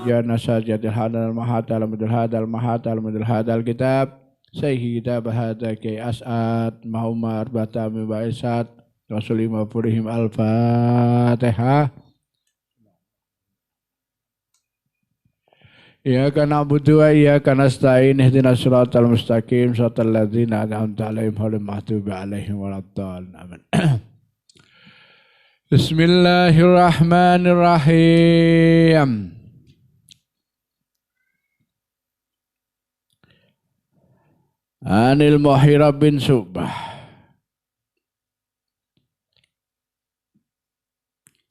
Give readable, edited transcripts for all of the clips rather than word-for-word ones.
جانا ساجد هذا المحات المدل هذا المحات المدل هذا الكتاب سيهي كتاب هذا كي أسعد محمد باتامي وإسعد وسلم فرهم الفاتحة. إياك نعبد وإياك نستعين اهدنا الصراط المستقيم صراط الذين أنعمت عليهم غير المغضوب عليهم ولا الضالين آمين. بسم الله الرحمن الرحيم. Anil Mughirah bin Syu'bah.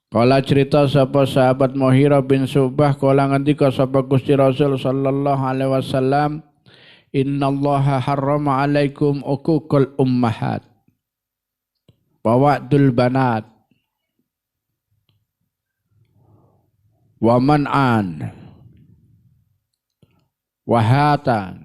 Kala cerita sapa sahabat Mughirah bin Syu'bah kala ngendika sapa Gusti Rasul sallallahu alaihi wasallam, innallaha harrama alaikum uququl ummahat wa wa'dul banat wa man'an wa hatan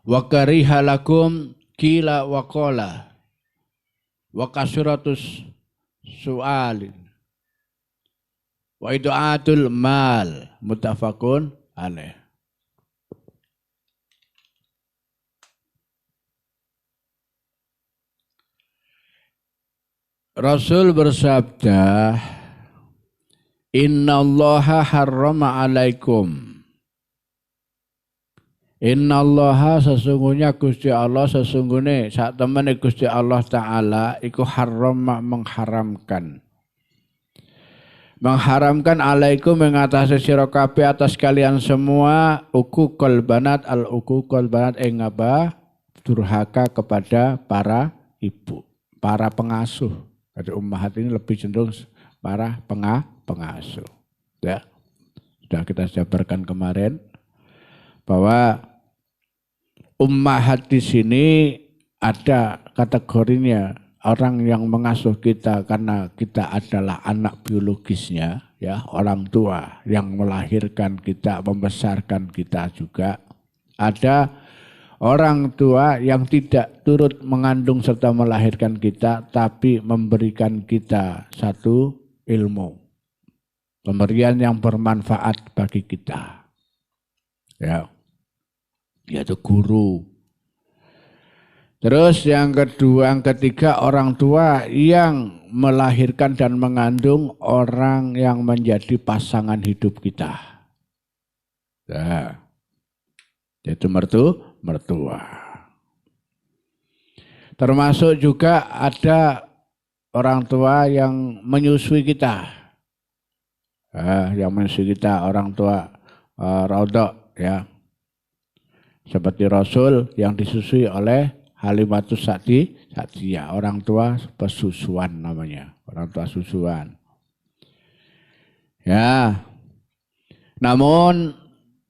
wa kariha lakum kila wa qala wa kasratus su'alin wa idu'atul mal muttafaqun alaih. Rasul bersabda, innallaha harrama alaikum. Innallaha sesungguhnya Gusti Allah sesungguhnya sak temene Gusti Allah Ta'ala iku harrama mengharamkan. Mengharamkan alaikum mengatasi sira kabeh atas kalian semua uququl banat al-uququl banat ing apa? Durhaka kepada para ibu, para pengasuh. Jadi ummahat ini lebih cenderung para pengasuh. Ya. Sudah kita jabarkan kemarin bahwa ummahat di sini ada kategorinya orang yang mengasuh kita karena kita adalah anak biologisnya, ya, orang tua yang melahirkan kita, membesarkan kita juga. Ada orang tua yang tidak turut mengandung serta melahirkan kita, tapi memberikan kita satu ilmu, pemberian yang bermanfaat bagi kita, ya. Yaitu guru. Terus yang kedua, yang ketiga orang tua yang melahirkan dan mengandung orang yang menjadi pasangan hidup kita. Nah, yaitu mertua. Termasuk juga ada orang tua yang menyusui kita. Yang menyusui kita orang tua raudhah, ya. Seperti Rasul yang disusui oleh Halimatus Sa'diyah, orang tua pesusuan namanya, orang tua susuan. Ya, namun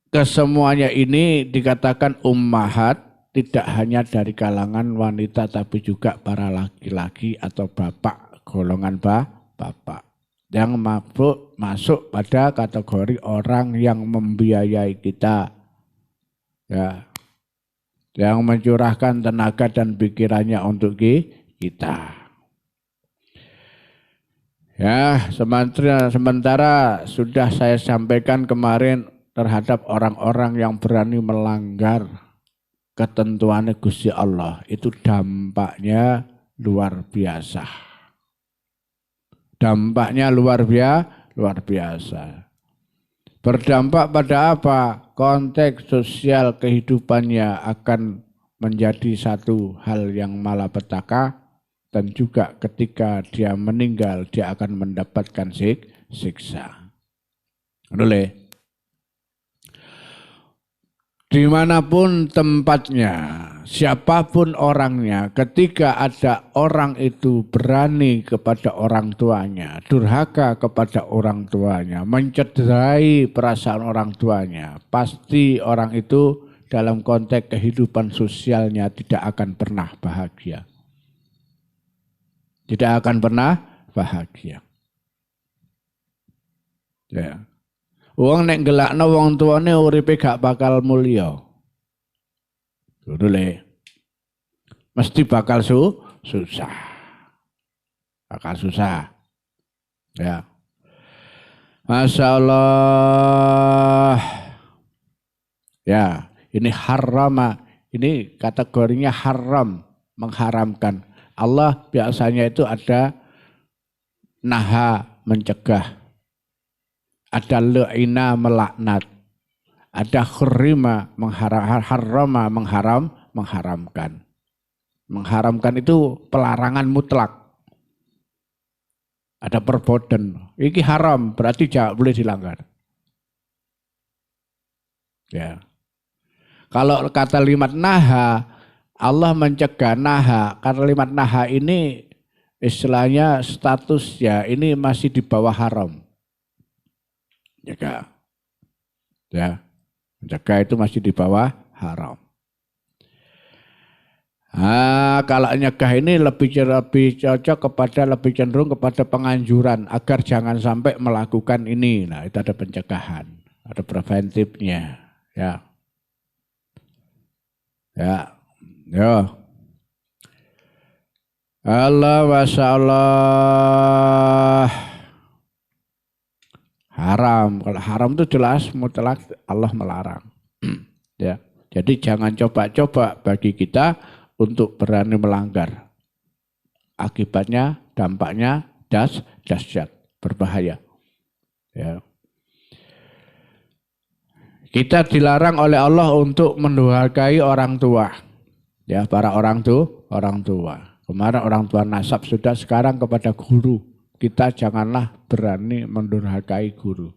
kesemuanya ini dikatakan ummahat tidak hanya dari kalangan wanita tapi juga para laki-laki atau bapak, golongan bapak yang masuk pada kategori orang yang membiayai kita. Ya, yang mencurahkan tenaga dan pikirannya untuk kita. Ya, sementara sudah saya sampaikan kemarin terhadap orang-orang yang berani melanggar ketentuan Gusti Allah, itu dampaknya luar biasa. Dampaknya luar biasa. Berdampak pada apa? Konteks sosial kehidupannya akan menjadi satu hal yang malapetaka, dan juga ketika dia meninggal dia akan mendapatkan siksa. Oleh dimanapun tempatnya, siapapun orangnya, ketika ada orang itu berani kepada orang tuanya, durhaka kepada orang tuanya, mencederai perasaan orang tuanya, pasti orang itu dalam konteks kehidupan sosialnya tidak akan pernah bahagia. Tidak akan pernah bahagia. Ya. Wong nek gelakno wong tuane uripe gak bakal mulya. Ngono le. Mesti bakal susah. Bakal susah. Ya. Masya Allah. Ya, ini harama. Ini kategorinya haram, mengharamkan. Allah biasanya itu ada naha, mencegah. Ada lu'ina, melaknat. Ada khurima, harama, mengharamkan. Mengharamkan itu pelarangan mutlak. Ada perboden. Ini haram, berarti tidak boleh dilanggar. Ya. Kalau kalimat naha, Allah mencegah naha. Kalimat naha ini istilahnya status ya, ini masih di bawah haram. Ya, ya. Mencegah itu masih di bawah haram. Kalau nyegah ini lebih cocok kepada, lebih cenderung kepada penganjuran agar jangan sampai melakukan ini. Nah, itu ada pencegahan, ada preventifnya, ya. Ya. Ya. Allah masyaallah. Haram. Kalau haram itu jelas mutlak Allah melarang. Ya. Jadi jangan coba-coba bagi kita untuk berani melanggar. Akibatnya, dampaknya dahsyat, berbahaya. Ya. Kita dilarang oleh Allah untuk mendurhakai orang tua. Ya, para orang tua. Kemarin orang tua nasab sudah, sekarang kepada guru. Kita janganlah berani mendurhakai guru.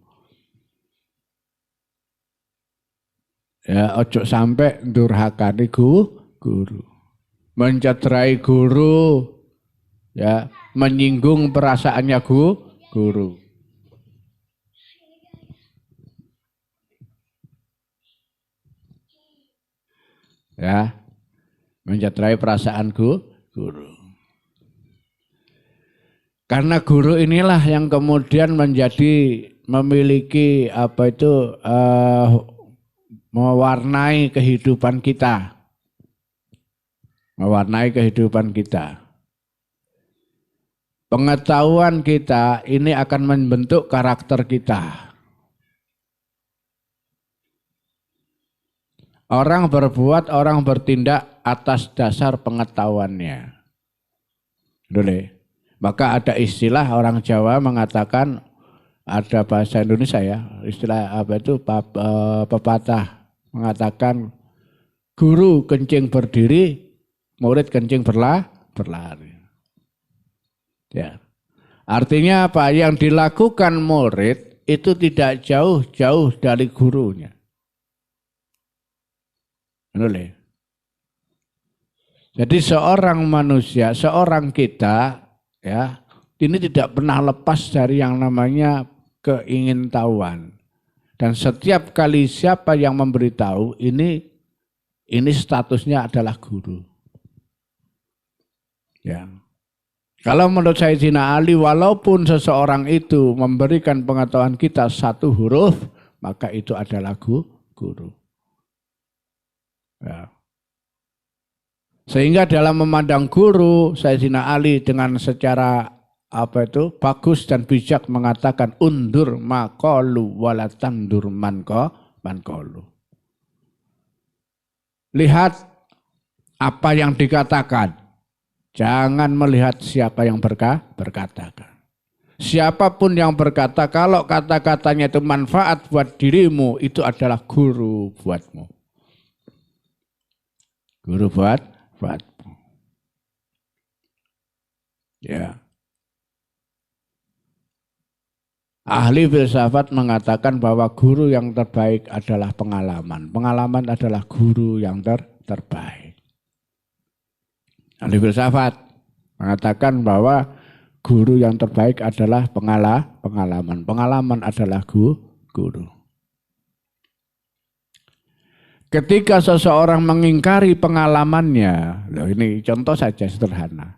Ya, ojo sampai durhakani guru. Mencederai guru, ya, menyinggung perasaannya guru. Ya, mencederai perasaan guru. Karena guru inilah yang kemudian memiliki mewarnai kehidupan kita. Mewarnai kehidupan kita. Pengetahuan kita ini akan membentuk karakter kita. Orang berbuat, orang bertindak atas dasar pengetahuannya. Boleh. Maka ada istilah orang Jawa mengatakan, ada bahasa Indonesia ya, istilah pepatah mengatakan, guru kencing berdiri, murid kencing berlari. Ya. Artinya apa? Yang dilakukan murid itu tidak jauh-jauh dari gurunya. Boleh. Jadi seorang manusia, seorang kita, ya, ini tidak pernah lepas dari yang namanya keingintahuan. Dan setiap kali siapa yang memberitahu, ini statusnya adalah guru. Ya. Kalau menurut Sayyidina Ali, walaupun seseorang itu memberikan pengetahuan kita satu huruf, maka itu adalah guru. Ya. Sehingga dalam memandang guru, Sayyidina Ali dengan secara bagus dan bijak mengatakan, undur maqalu walatandur manqalu. Lihat apa yang dikatakan, jangan melihat siapa yang berkatakan. Siapapun yang berkata, kalau kata-katanya itu manfaat buat dirimu, itu adalah guru buatmu. Guru buatmu. Ya. Ahli filsafat mengatakan bahwa guru yang terbaik adalah pengalaman. Pengalaman adalah guru yang terbaik. Ahli filsafat mengatakan bahwa guru yang terbaik adalah pengalaman. Pengalaman adalah guru. Ketika seseorang mengingkari pengalamannya, ini contoh saja sederhana.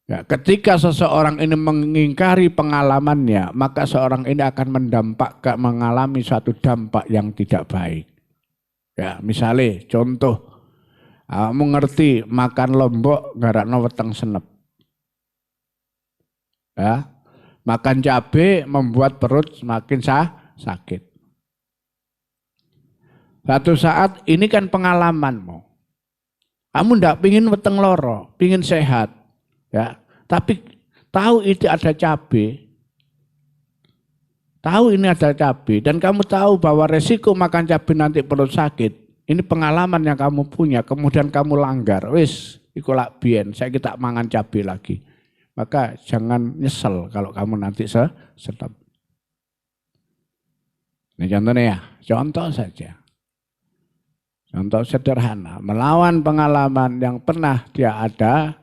Ya, ketika seseorang ini mengingkari pengalamannya, maka seorang ini akan mengalami suatu dampak yang tidak baik. Ya, misalnya contoh, kamu ngerti makan lombok garakno weteng senep. Ya, makan cabai membuat perut semakin sakit. Satu saat ini kan pengalamanmu. Kamu ndak pingin weteng loro, pingin sehat. Ya, tapi tahu itu ada cabai, tahu ini ada cabai, dan kamu tahu bahwa resiko makan cabai nanti perut sakit. Ini pengalaman yang kamu punya, kemudian kamu langgar, wis, iku lak biyen, saya kita mangan cabai lagi. Maka jangan nyesel kalau kamu nanti sedap. Ini contohnya ya, contoh saja. Contoh sederhana, melawan pengalaman yang pernah dia ada,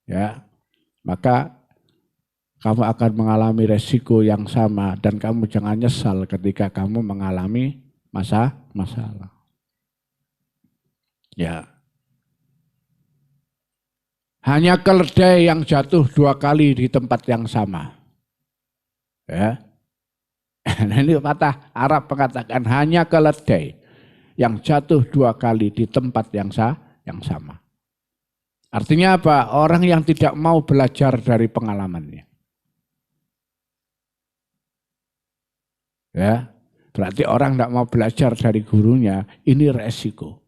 ya, maka kamu akan mengalami resiko yang sama dan kamu jangan nyesal ketika kamu mengalami masalah. Ya. Hanya keledai yang jatuh 2 kali di tempat yang sama. Ya. Ini patah Arab mengatakan hanya keledai yang jatuh 2 kali di tempat yang sama. Artinya apa? Orang yang tidak mau belajar dari pengalamannya. Ya, berarti orang tidak mau belajar dari gurunya, ini resiko.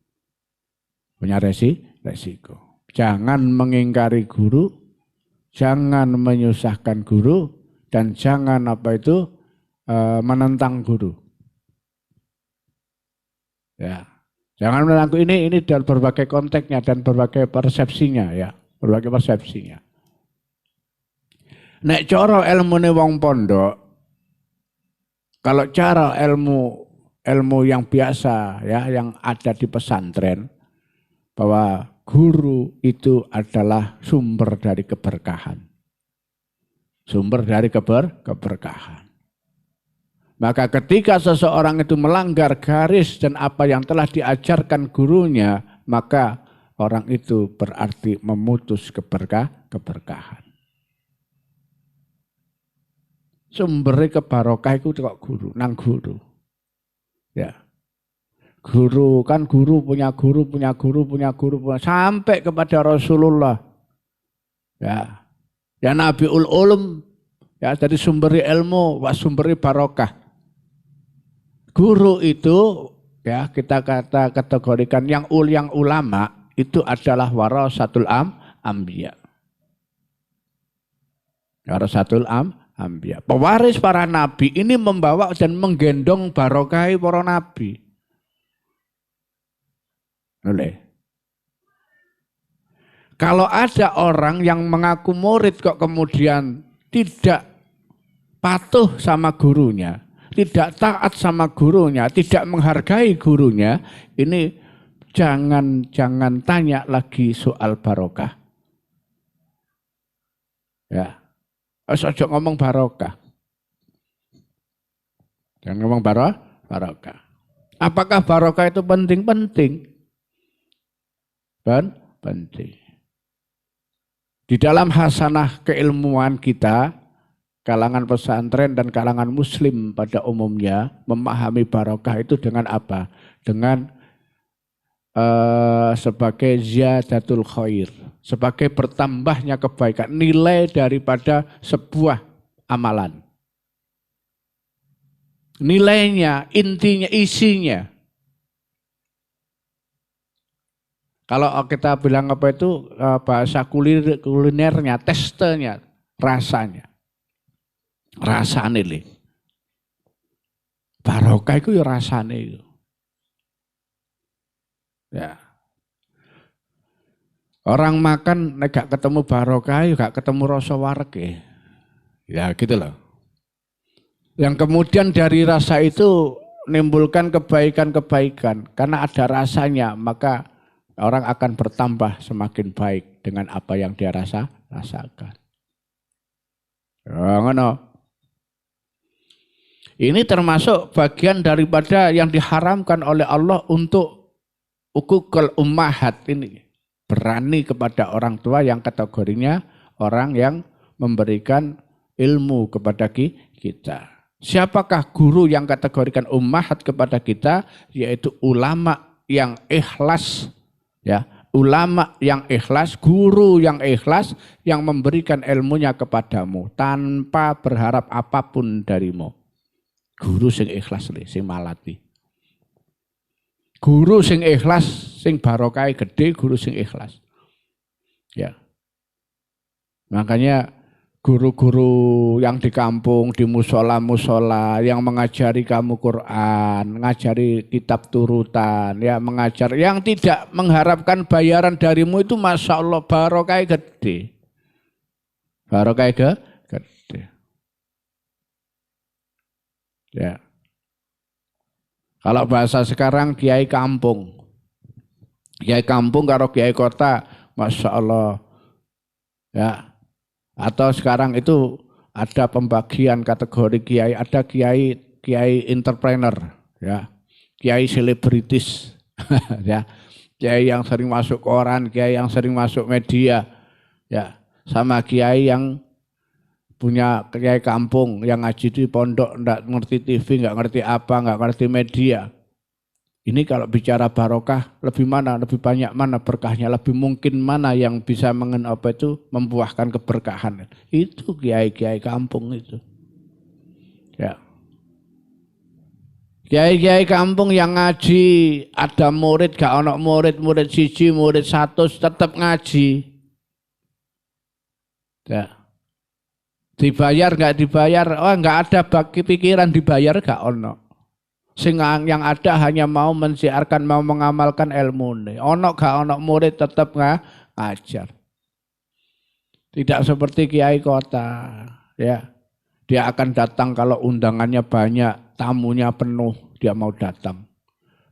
Punya resiko. Jangan mengingkari guru, jangan menyusahkan guru, dan jangan menentang guru. Ya. Jangan menangku ini dalam berbagai konteksnya dan berbagai persepsinya ya, berbagai persepsinya. Nek cara ilmune wong pondok, kalau cara ilmu yang biasa ya, yang ada di pesantren, bahwa guru itu adalah sumber dari keberkahan. Sumber dari keberkahan. Maka ketika seseorang itu melanggar garis dan apa yang telah diajarkan gurunya, maka orang itu berarti memutus keberkahan. Sumbernya kebarokah itu kok guru, nang guru. Ya. Guru punya guru, sampai kepada Rasulullah. Ya. Ya Nabiul Ulum, ya dari sumber ilmu, sumber barokah. Guru itu ya kita kategorikan yang ulama itu adalah warasatul anbiya. Warasatul anbiya. Pewaris para nabi ini membawa dan menggendong barokah para nabi. Oleh. Kalau ada orang yang mengaku murid kok kemudian tidak patuh sama gurunya, tidak taat sama gurunya, tidak menghargai gurunya, ini jangan tanya lagi soal barokah. Ya, ojo ngomong barokah. Jangan ngomong barokah. Apakah barokah itu penting? Penting. Di dalam hasanah keilmuan kita, kalangan pesantren dan kalangan muslim pada umumnya memahami barokah itu dengan apa? Dengan sebagai ziyadatul khair, sebagai bertambahnya kebaikan, nilai daripada sebuah amalan. Nilainya, intinya, isinya. Kalau kita bilang apa itu bahasa kulinernya, testenya, rasanya. Rasane le. Barokah itu ya rasane itu. Ya. Orang makan nek gak ketemu barokah ya gak ketemu rasa wareg. Ya gitu loh. Yang kemudian dari rasa itu menimbulkan kebaikan-kebaikan. Karena ada rasanya, maka orang akan bertambah semakin baik dengan apa yang dia rasakan. Ya, ngono. Ini termasuk bagian daripada yang diharamkan oleh Allah untuk ukukul ummahat ini. Berani kepada orang tua yang kategorinya orang yang memberikan ilmu kepada kita. Siapakah guru yang kategorikan ummahat kepada kita? Yaitu ulama yang ikhlas, ya, ulama yang ikhlas, guru yang ikhlas, yang memberikan ilmunya kepadamu tanpa berharap apapun darimu. Guru sing ikhlas, sing malati. Guru sing ikhlas, sing barokah gede, guru sing ikhlas. Ya. Makanya guru-guru yang di kampung, di musola-musola, yang mengajari kamu Quran, mengajari kitab turutan, ya, mengajar, yang tidak mengharapkan bayaran darimu itu, masya Allah, barokah gede. Barokah gede. Ya. Kalau bahasa sekarang kiai kampung. Kiai kampung karo kiai kota, masya Allah. Ya. Atau sekarang itu ada pembagian kategori kiai, ada kiai entrepreneur, ya, kiai selebritis, ya, kiai yang sering masuk koran, kiai yang sering masuk media, ya, sama kiai yang punya kiai kampung yang ngaji di pondok, enggak ngerti TV, enggak ngerti apa, enggak ngerti media. Ini kalau bicara barokah, lebih mana, lebih banyak mana berkahnya, lebih mungkin mana yang bisa membuahkan keberkahan. Itu kiai-kiai kampung itu. Ya. Kiai-kiai kampung yang ngaji, ada murid, gak ono murid, murid siji, murid 100, tetap ngaji. Ya. Dibayar nggak dibayar, oh nggak ada bagi pikiran dibayar gak ono. Sehingga yang ada hanya mau mensiarkan, mau mengamalkan ilmu ini. Ono gak ono murid tetap ngajar. Tidak seperti kiai kota, ya. Dia akan datang kalau undangannya banyak, tamunya penuh, dia mau datang.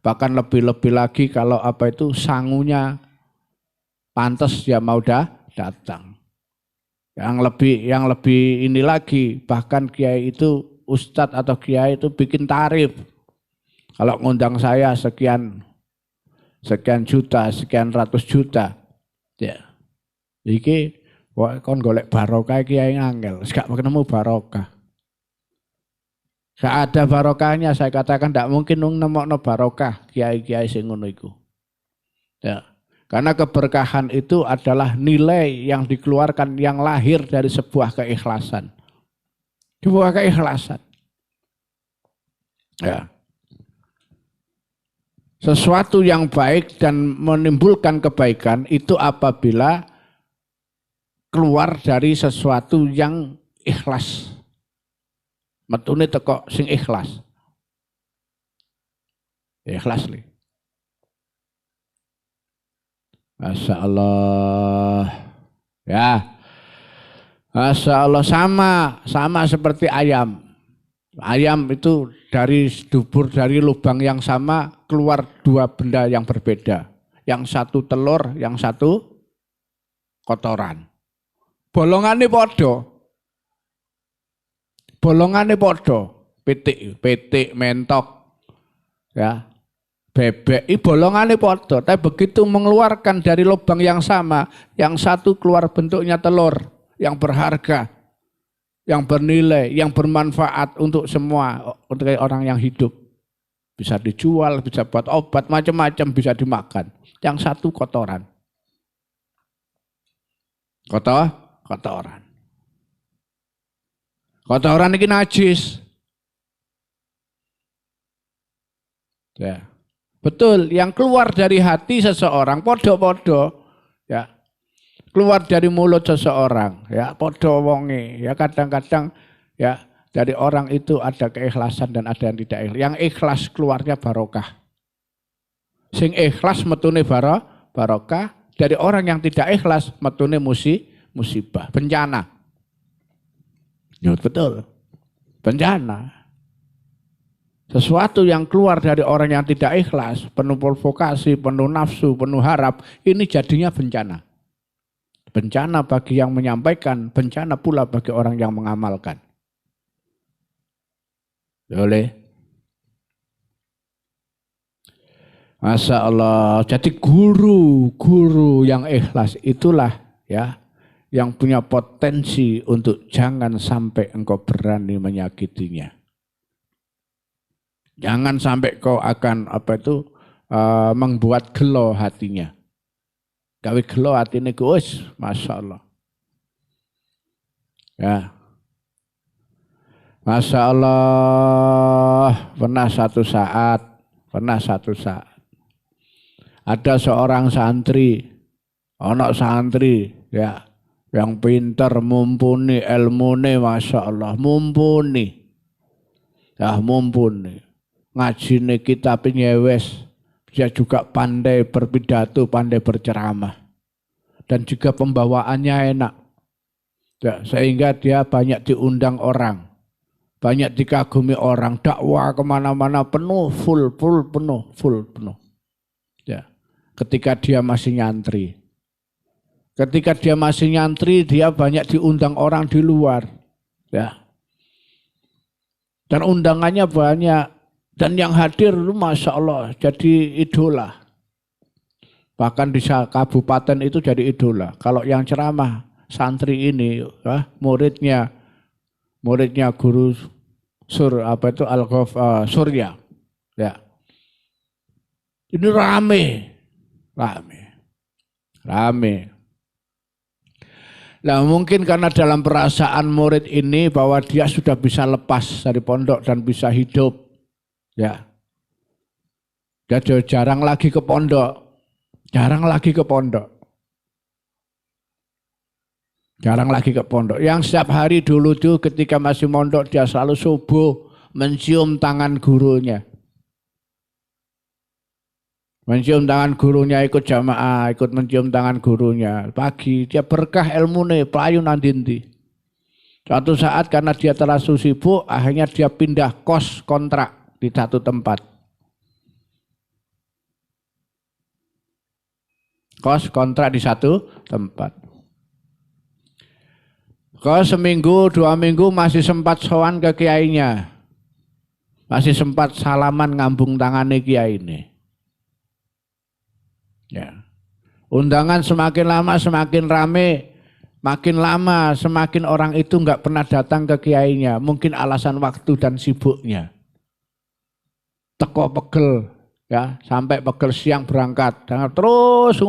Bahkan lebih-lebih lagi kalau sangunya pantas, dia mau datang. Yang lebih ini lagi, bahkan kiai itu, ustadz atau kiai itu bikin tarif. Kalau ngundang saya sekian juta, sekian ratus juta, ya, iki kon golek barokah kiai ngangel, gak ketemu barokah. Gak ada barokahnya, saya katakan tidak mungkin nemokno barokah kiai-kiai sing ngono iku. Ya. Karena keberkahan itu adalah nilai yang dikeluarkan, yang lahir dari sebuah keikhlasan. Sebuah keikhlasan. Ya. Sesuatu yang baik dan menimbulkan kebaikan itu apabila keluar dari sesuatu yang ikhlas. Metune teko sing ikhlas. Ikhlas li. Masya Allah, ya, Masya Allah, sama seperti ayam. Ayam itu dari dubur, dari lubang yang sama keluar dua benda yang berbeda. Yang satu telur, yang satu kotoran. Bolongannya podo, pitik mentok, ya. Bebek, bolongannya podo, tapi begitu mengeluarkan dari lubang yang sama, yang satu keluar bentuknya telur, yang berharga, yang bernilai, yang bermanfaat untuk semua, untuk orang yang hidup. Bisa dijual, bisa buat obat, macam-macam bisa dimakan. Yang satu kotoran. Kotoran. Kotoran ini najis. Ya. Betul, yang keluar dari hati seseorang podo-podo, ya, keluar dari mulut seseorang, ya, podo wonge, ya, kadang-kadang, ya, dari orang itu ada keikhlasan dan ada yang tidak ikhlas. Yang ikhlas keluarnya barokah. Sing ikhlas metune barokah, dari orang yang tidak ikhlas metune musibah, bencana. Ya, betul, bencana. Sesuatu yang keluar dari orang yang tidak ikhlas, penuh provokasi, penuh nafsu, penuh harap, ini jadinya bencana. Bencana bagi yang menyampaikan, bencana pula bagi orang yang mengamalkan. Boleh? Masya Allah. Jadi guru yang ikhlas itulah, ya, yang punya potensi untuk jangan sampai engkau berani menyakitinya. Jangan sampai kau akan membuat gelo hatinya. Gawe gelo hatine Gus, Masya Allah. Ya. Masya Allah, pernah satu saat ada seorang santri, ya, yang pintar, mumpuni, ilmune, Masya Allah, mumpuni. Ngajine kitabnya wes. Dia juga pandai berpidato, pandai berceramah. Dan juga pembawaannya enak. Ya, sehingga dia banyak diundang orang. Banyak dikagumi orang. Dakwah kemana-mana penuh, full penuh. Ya, ketika dia masih nyantri. Dia banyak diundang orang di luar. Ya. Dan undangannya banyak. Dan yang hadir itu Masya Allah jadi idola. Bahkan di kabupaten itu jadi idola. Kalau yang ceramah santri ini, muridnya guru Surya. Ya. Ini rame. Nah mungkin karena dalam perasaan murid ini bahwa dia sudah bisa lepas dari pondok dan bisa hidup. Ya, dia jarang lagi ke pondok. Yang setiap hari dulu tuh ketika masih mondok dia selalu subuh mencium tangan gurunya. Ikut jamaah, ikut mencium tangan gurunya. Pagi dia berkah ilmune, payu nandinti. Suatu saat karena dia terlalu sibuk, akhirnya dia pindah kos kontrak di satu tempat. Kos kontrak di satu tempat. Kos seminggu, 2 minggu masih sempat sowan ke kiainya. Masih sempat salaman ngambung tangane kiai ini. Ya. Undangan semakin lama semakin rame. Makin lama semakin orang itu enggak pernah datang ke kiainya. Mungkin alasan waktu dan sibuknya. Teko pegel ya, sampai pegel siang berangkat. Terus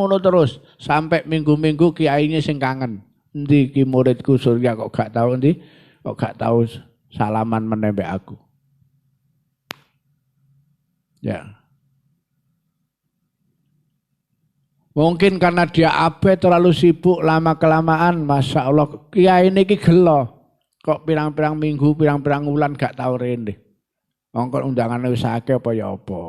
sampai minggu-minggu kiainya sing kangen. Endi ki muridku Surya kok gak tahu salaman menembak aku. Ya. Mungkin karena dia terlalu sibuk lama-kelamaan, Masya Allah, kiai ini gelo. Kok pirang-pirang minggu, pirang-pirang bulan gak tahu rene. Wong undangan wis akeh apa ya apa.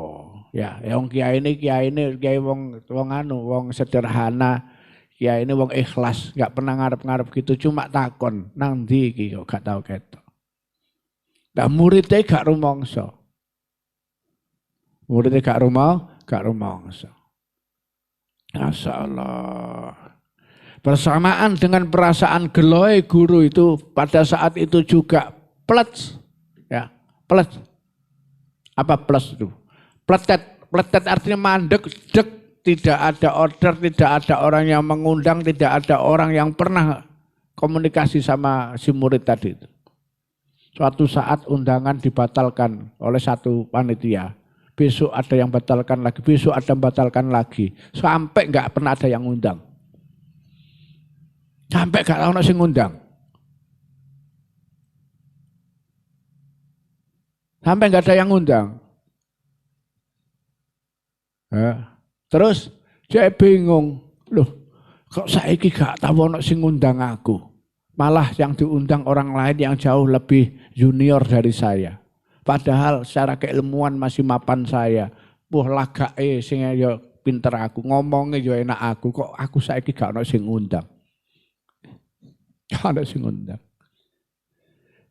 Ya, wong kiai ini wong sederhana. Kiai ini wong ikhlas, enggak pernah ngarep-ngarep gitu, cuma takon, nang ndi iki kok gak tau ketok. Lah muridé gak rumangsa. Masya Allah. Bersamaan dengan perasaan geloe guru itu pada saat itu juga plets. Ya, plets. Apa plus itu? Pletet artinya mandek, tidak ada order, tidak ada orang yang mengundang, tidak ada orang yang pernah komunikasi sama si murid tadi itu. Suatu saat undangan dibatalkan oleh satu panitia. Besok ada yang batalkan lagi, besok ada yang batalkan lagi. Sampai enggak pernah ada yang undang. Sampai enggak ada yang ngundang. Sampai enggak ada yang ngundang. Terus dia bingung, loh kok saiki gak tahu ono sing ngundang aku. Malah yang diundang orang lain yang jauh lebih junior dari saya. Padahal secara keilmuan masih mapan saya. Wah lagake sing ya pinter aku, ngomongnya ya enak aku. Kok aku saiki gak ono sing ngundang. Gak ono sing ngundang.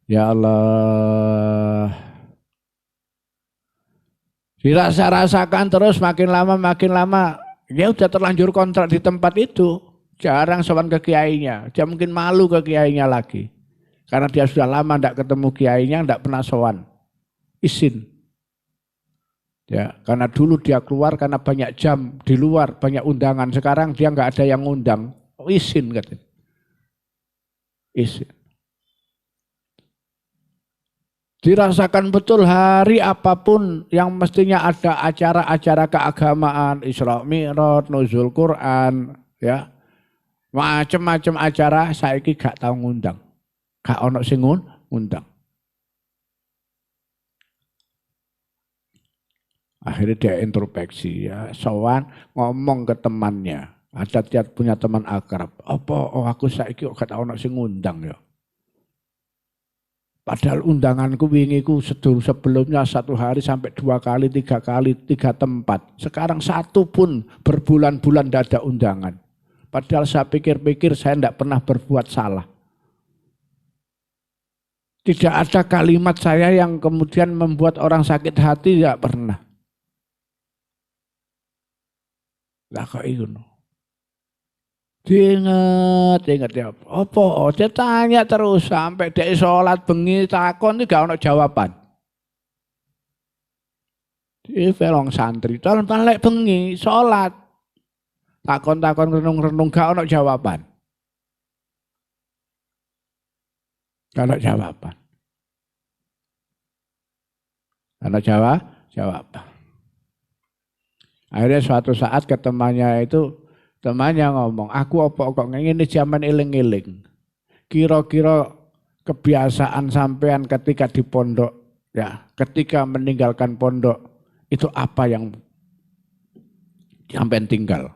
Ya Allah. Dirasa-rasakan terus makin lama dia udah terlanjur kontrak di tempat itu. Jarang sowan ke kiainya. Dia mungkin malu ke kiainya lagi. Karena dia sudah lama tidak ketemu kiainya, tidak pernah sowan. Izin. Ya, karena dulu dia keluar karena banyak jam di luar, banyak undangan. Sekarang dia nggak ada yang ngundang. Izin katanya. Izin. Dirasakan betul hari apapun yang mestinya ada acara-acara keagamaan, Isra Mi'raj, nuzul Quran, ya. Macam-macam acara saiki gak tau ngundang. Gak ono sing ngundang. Akhirnya dia introspeksi ya, sowan ngomong ke temannya. Ada tiap punya teman akrab. Apa aku saiki kok gak ono sing ngundang ya. Padahal undanganku wingi ku sebelumnya 1 hari sampai 2 kali, 3 kali, 3 tempat. Sekarang 1 pun berbulan-bulan tidak ada undangan. Padahal saya pikir-pikir saya tidak pernah berbuat salah. Tidak ada kalimat saya yang kemudian membuat orang sakit hati, tidak pernah. Lah kok itu? Ingat ya. Apa? Dia tanya terus sampai dia sholat bengi takon itu gak ada jawaban. Dia velong santri, tahun balik bengi sholat takon renung gak ada jawaban. Gak ada jawaban. Gak ada jawaban. Akhirnya suatu saat ke temannya itu. Temannya ngomong, aku apa kok ngene zaman eling-eling. Kira-kira kebiasaan sampean ketika di pondok, ya, ketika meninggalkan pondok, itu apa yang sampean tinggal?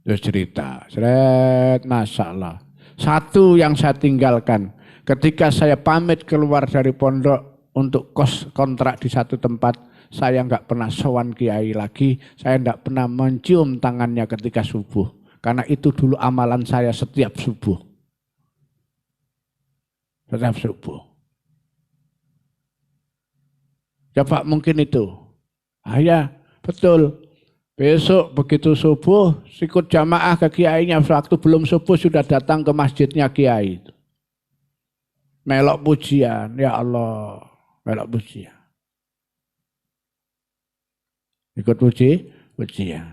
Terus cerita, seret masalah. Satu yang saya tinggalkan, ketika saya pamit keluar dari pondok untuk kos kontrak di satu tempat, saya enggak pernah sowan kiai lagi, saya enggak pernah mencium tangannya ketika subuh. Karena itu dulu amalan saya setiap subuh. Setiap subuh. Coba mungkin itu. Ya betul. Besok begitu subuh, ikut jamaah ke kiainya. Waktu belum subuh sudah datang ke masjidnya kiai. Melok pujian, ya Allah. Melok pujian. Ikut pujian.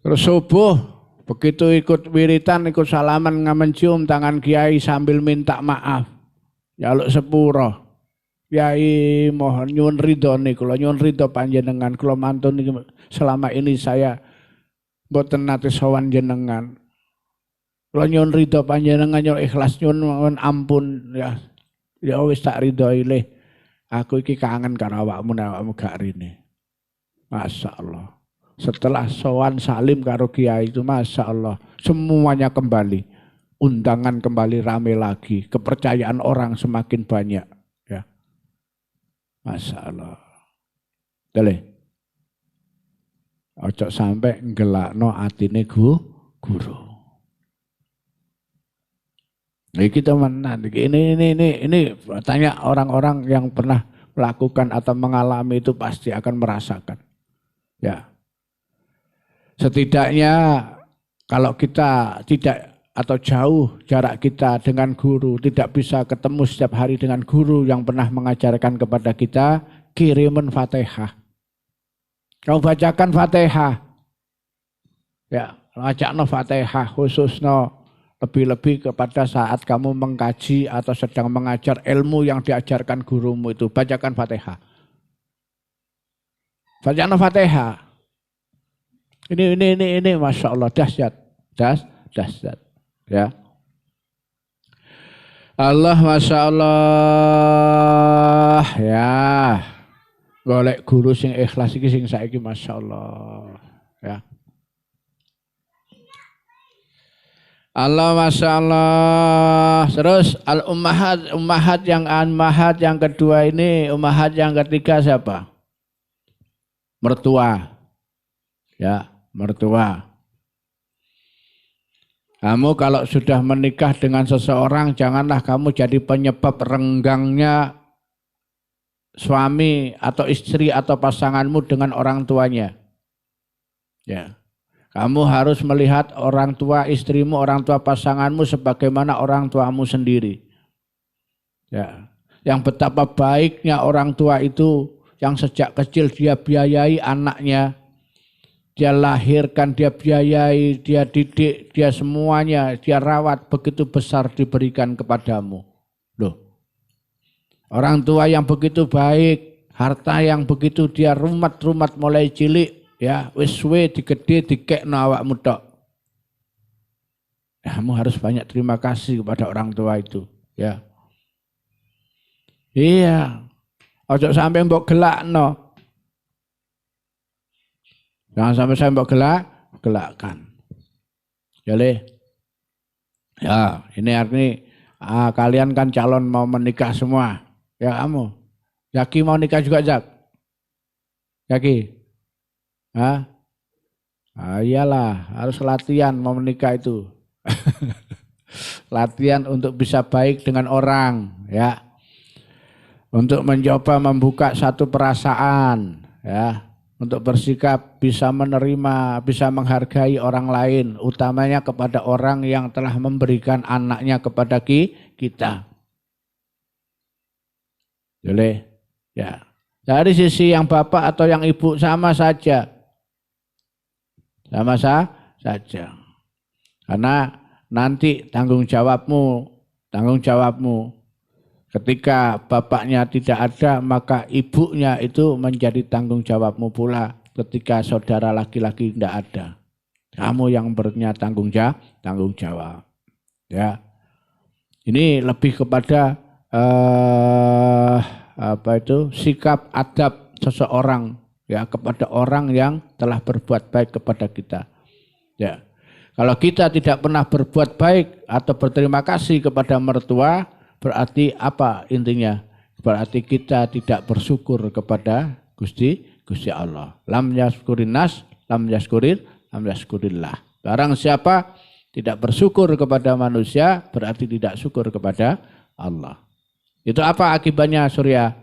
Terus subuh, begitu ikut wiritan, ikut salaman, mencium tangan kiai sambil minta maaf. Jaluk sepuro. Kiai mohon nyuwun ridho nih, kalau nyuwun ridho panjenengan, kalau mantun selama ini saya mboten nate sowan jenengan. Kalau nyuwun ridho panjenengan, nyuwun ikhlas nyuwun ampun ya. Ya wis tak ridhoi le. Aku iki kangen karo awakmu gak rene. Masya Allah. Setelah sowan salim karo kiai itu Masya Allah. Semuanya kembali. Undangan kembali rame lagi. Kepercayaan orang semakin banyak. Ya. Masya Allah. Dele. Ojo sampai ngelakno atine guru. Ini teman-teman, ini tanya orang-orang yang pernah melakukan atau mengalami itu pasti akan merasakan. Ya, setidaknya kalau kita tidak atau jauh jarak kita dengan guru, tidak bisa ketemu setiap hari dengan guru yang pernah mengajarkan kepada kita, kiriman Fatihah. Kau bacakan Fatihah, ya, bacakan Fatihah khususnya. Lebih-lebih kepada saat kamu mengkaji atau sedang mengajar ilmu yang diajarkan gurumu itu. Bacakan Fatihah. Bacakan Fatihah. Ini Masya Allah dahsyat. Dahsyat. Ya. Allah Masya Allah. Ya. Golek guru sing ikhlas iki sing saiki Masya Allah. Ya. Allah Masya Allah. Terus ummahat yang kedua ini, ummahat yang ketiga siapa? Mertua. Ya, mertua. Kamu kalau sudah menikah dengan seseorang, janganlah kamu jadi penyebab renggangnya suami atau istri atau pasanganmu dengan orang tuanya. Ya. Kamu harus melihat orang tua istrimu, orang tua pasanganmu sebagaimana orang tuamu sendiri. Ya, yang betapa baiknya orang tua itu yang sejak kecil dia biayai anaknya, dia lahirkan, dia biayai, dia didik, dia semuanya, dia rawat, begitu besar diberikan kepadamu. Loh, orang tua yang begitu baik, harta yang begitu dia rumat-rumat mulai cilik, ya wis suwe digede dikekno awakmu tok. Kamu harus banyak terima kasih kepada orang tua itu, ya. Iya, ojo sampai mbok gelakno. Jangan sampai saya mbok gelakkan. Ya Le. Ya, ini artinya kalian kan calon mau menikah semua. Ya kamu. Yaki mau nikah juga, Jak? Yaki? Hah? Iyalah, harus latihan mau menikah itu. Latihan untuk bisa baik dengan orang, ya. Untuk mencoba membuka satu perasaan, ya. Untuk bersikap bisa menerima, bisa menghargai orang lain, utamanya kepada orang yang telah memberikan anaknya kepada kita. Boleh? Ya. Dari sisi yang bapak atau yang ibu sama saja. Sama saja. Karena nanti tanggung jawabmu ketika bapaknya tidak ada, maka ibunya itu menjadi tanggung jawabmu pula ketika saudara laki-laki tidak ada. Kamu yang punya tanggung jawab. Ya. Ini lebih kepada sikap adab seseorang, ya, kepada orang yang telah berbuat baik kepada kita. Ya. Kalau kita tidak pernah berbuat baik atau berterima kasih kepada mertua, berarti apa intinya? Berarti kita tidak bersyukur kepada Gusti Allah. Lam yaskurin nas, lam yaskurillah. Barang siapa tidak bersyukur kepada manusia, berarti tidak syukur kepada Allah. Itu apa akibatnya, Surya?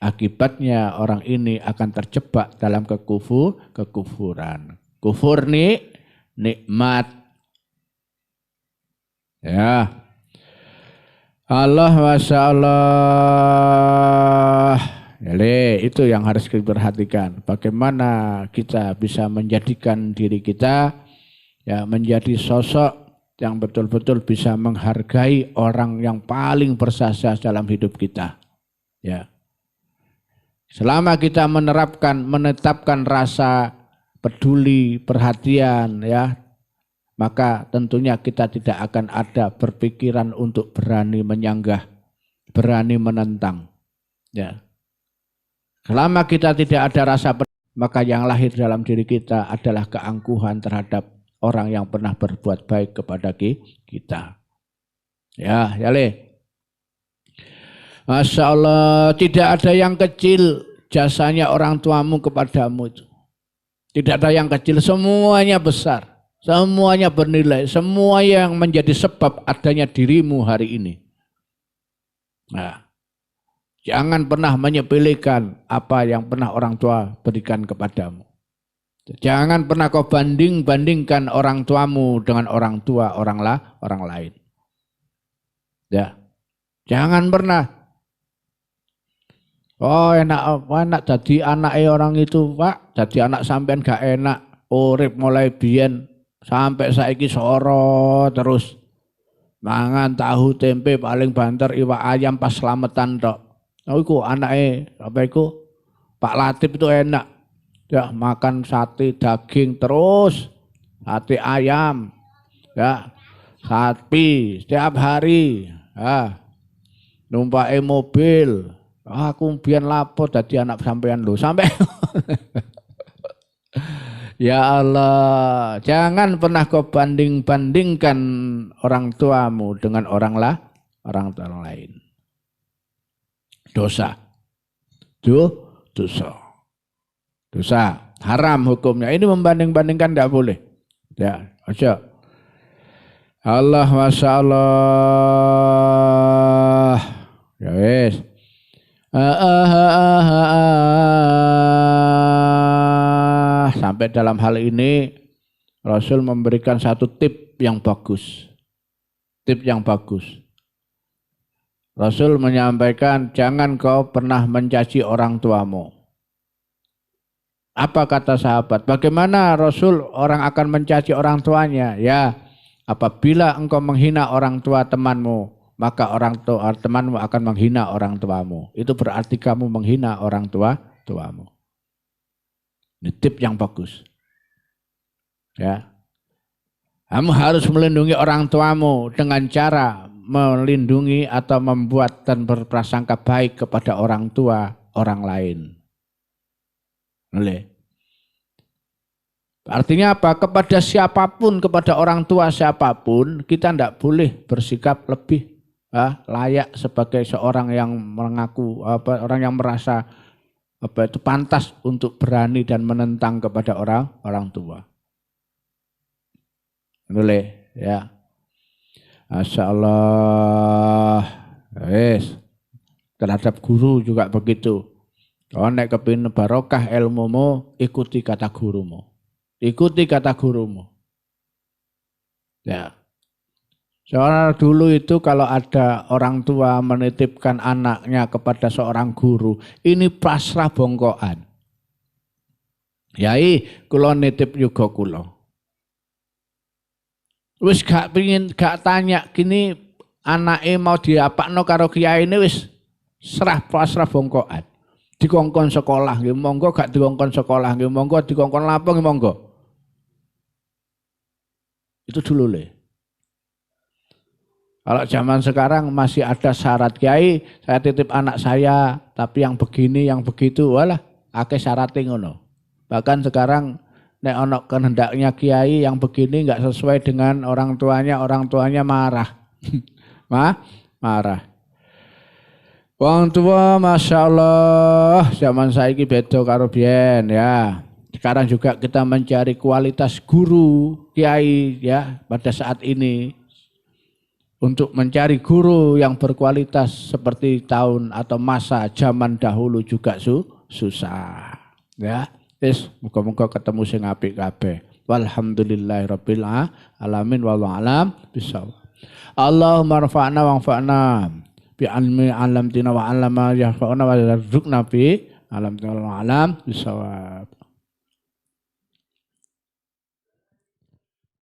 Akibatnya orang ini akan terjebak dalam kekufuran. Kufur nikmat. Ya. Allah Masya Allah. Jadi itu yang harus kita perhatikan. Bagaimana kita bisa menjadikan diri kita, ya, menjadi sosok yang betul-betul bisa menghargai orang yang paling berjasa dalam hidup kita. Ya. Selama kita menetapkan rasa peduli, perhatian, ya, maka tentunya kita tidak akan ada berpikiran untuk berani menyanggah, berani menentang. Ya. Selama kita tidak ada rasa peduli, maka yang lahir dalam diri kita adalah keangkuhan terhadap orang yang pernah berbuat baik kepada kita. Ya, ya Le. Masya Allah, tidak ada yang kecil jasanya orang tuamu kepadamu itu. Tidak ada yang kecil, semuanya besar. Semuanya bernilai, semua yang menjadi sebab adanya dirimu hari ini. Nah, jangan pernah menyepelekan apa yang pernah orang tua berikan kepadamu. Jangan pernah kau bandingkan orang tuamu dengan orang tua orang lain. Ya, jangan pernah. Oh enak jadi anak orang itu, Pak. Jadi anak sampean gak enak. Urip mulai biyen sampai saiki soro terus. Mangan tahu tempe paling banter iwak ayam pas slametan tok. Oh iku anake apa iku? Pak Latif itu enak. Ya makan sate daging terus, sate ayam. Ya, sapi setiap hari. Ya. Numpake mobil. Aku mbiyen lapo dadi anak sampean lho. Sampai ya Allah, jangan pernah kau bandingkan orang tuamu dengan orang lain. Dosa. Dosa. Haram hukumnya. Ini membanding-bandingkan tidak boleh. Ya, aja. Allah Masya Allah. Ya wis. Sampai dalam hal ini Rasul memberikan satu tip yang bagus. Rasul menyampaikan jangan kau pernah mencaci orang tuamu. Apa kata sahabat? Bagaimana Rasul orang akan mencaci orang tuanya? Ya, apabila engkau menghina orang tua temanmu, maka orang tua temanmu akan menghina orang tuamu. Itu berarti kamu menghina orang tuamu. Ini tip yang bagus. Ya. Kamu harus melindungi orang tuamu dengan cara melindungi atau membuat dan berprasangka baik kepada orang tua orang lain. Artinya apa? Kepada siapapun, kepada orang tua siapapun, kita tidak boleh bersikap lebih layak sebagai seorang yang mengaku orang yang merasa itu pantas untuk berani dan menentang kepada orang tua. Boleh, ya. Masya Allah. Yes. Terhadap guru juga begitu. Kalau nek kepingin barokah ilmumu, ikuti kata gurumu. Ikuti kata gurumu. Ya. Soalnya dulu itu kalau ada orang tua menitipkan anaknya kepada seorang guru, ini pasrah bongkoan. Yai, kula nitip juga kula. Wis gak tanya gini anake mau diapakno karo kiai ini wis pasrah bongkoan. Dikongkon sekolah nggih monggo, gak dikongkon sekolah nggih monggo, dikongkon lapo nggih monggo. Itu dulu le. Kalau zaman sekarang masih ada syarat kiai, saya titip anak saya, tapi yang begini, yang begitu, walah, akeh syaratnya ngono. Bahkan sekarang nek ono kehendaknya kiai yang begini nggak sesuai dengan orang tuanya marah, marah. Wong tua Masya Allah zaman saiki beda karo biyen ya. Sekarang juga kita mencari kualitas guru kiai ya pada saat ini. Untuk mencari guru yang berkualitas seperti tahun atau masa zaman dahulu juga susah. Ya, muga-muga ketemu sing apik kabeh. Walhamdulillahirabbil alamin wallahu alam bisawab. Allahumma rfa'na wa'fa'na bi ilmi 'allamtina wa 'allama yahfa'una wa yarzuqna bi alam bisawab.